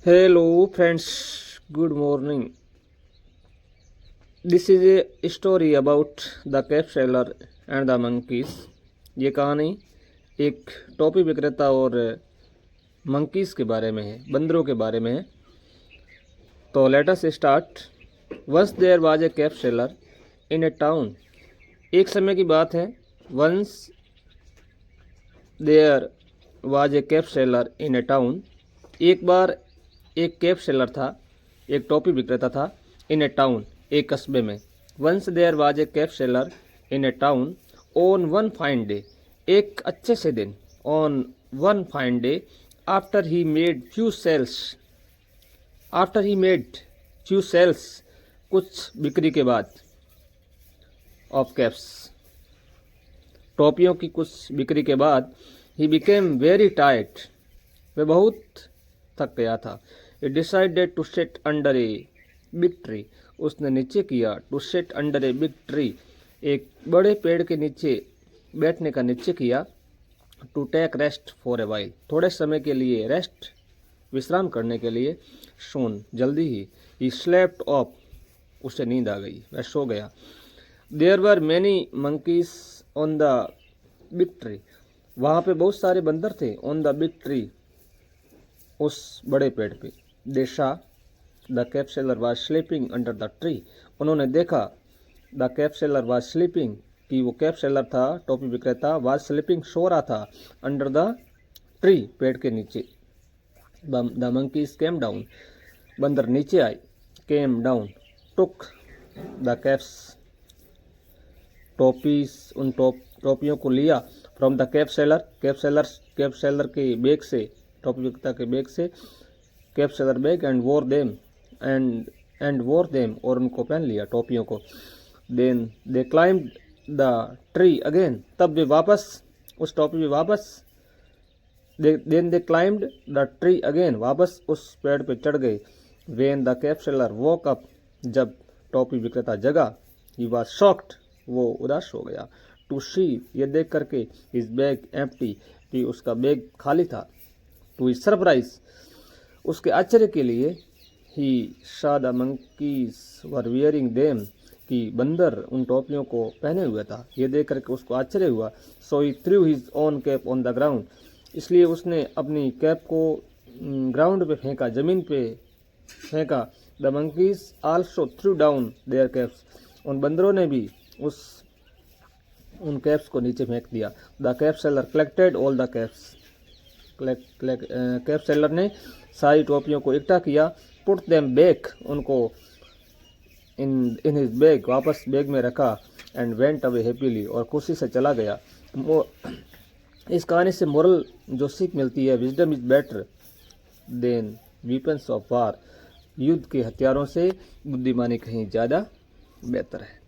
Hello friends, good morning. This is a story about the cave seller and the monkeys. ये कहानी एक toffee विक्रेता और monkeys के बारे में है, बंदरों के बारे में है. तो let us start. Once there was a cap seller in a town. एक समय की बात है. Once there was a cap seller in a town. एक बार एक कैफ सेलर था, एक टॉफी विक्रेता था. इन ए टाउन, एक कस्बे में. Once there was a cap seller in a town. On one fine day, एक अच्छे से दिन. On one fine day, after he made few sales, कुछ बिक्री के बाद. ऑफ कैप्स, टोपियों की कुछ बिक्री के बाद. ही बिकेम वेरी टायर्ड, वह बहुत थक गया था. He decided to sit under a big tree. उसने नीचे किया to sit under a big tree, एक बड़े पेड़ के नीचे बैठने का निश्चय किया. To take rest for a while, थोड़े समय के लिए रेस्ट, विश्राम करने के लिए. Soon, जल्दी ही. He slept off, उसे नींद आ गई, वह सो गया. There were many monkeys on the big tree. वहाँ पे बहुत सारे बंदर थे. On the big tree, उस बड़े पेड़ पे. They saw the cave seller was sleeping under the tree. उन्होंने देखा the cave seller was sleeping, कि वो कैफ सेलर था, टोपी विक्रेता, was sleeping, सो रहा था, under the tree, पेड़ के नीचे. The monkeys came down, बंदर नीचे आए. Came down, took the caps, टोपीज, उन टोपियों को लिया. From the cave seller, cap seller के बैग से, टोपी विक्रेता के बैग से. Cap seller bag and wore them, और उनको पहन लिया, टोपियों को. Then they climbed the tree again, तब वे वापस उस टोपी पे वापस. Then they climbed the tree again, वापस उस पेड़ पे चढ़ गए. When the cap seller woke up, जब टोपी विक्रेता जगा. ही वाज शॉक्ड, वो उदास हो गया. टू सी, ये देख करके. हिज बैग एम्प्टी, कि उसका बैग खाली था. टू हिज सरप्राइज, उसके आश्चर्य के लिए. ही saw the monkeys were wearing them, कि बंदर उन टोपियों को पहने हुए था. ये देख करके उसको आश्चर्य हुआ. So he threw his own cap on the ground, इसलिए उसने अपनी कैप को ग्राउंड पे फेंका, जमीन पे फेंका. The monkeys also threw down their caps, उन बंदरों ने भी उन कैप्स को नीचे फेंक दिया. The cap seller collected all the caps, cap seller ने सारी टोपियों को इकट्ठा किया. पुट देम बैक, उनको इन हिज बैग, वापस बैग में रखा. एंड वेंट अवे हैप्पीली, और खुशी से चला गया. इस कहानी से मोरल जो सीख मिलती है, wisdom is better than weapons of war, युद्ध के हथियारों से बुद्धिमानी कहीं ज़्यादा बेहतर है.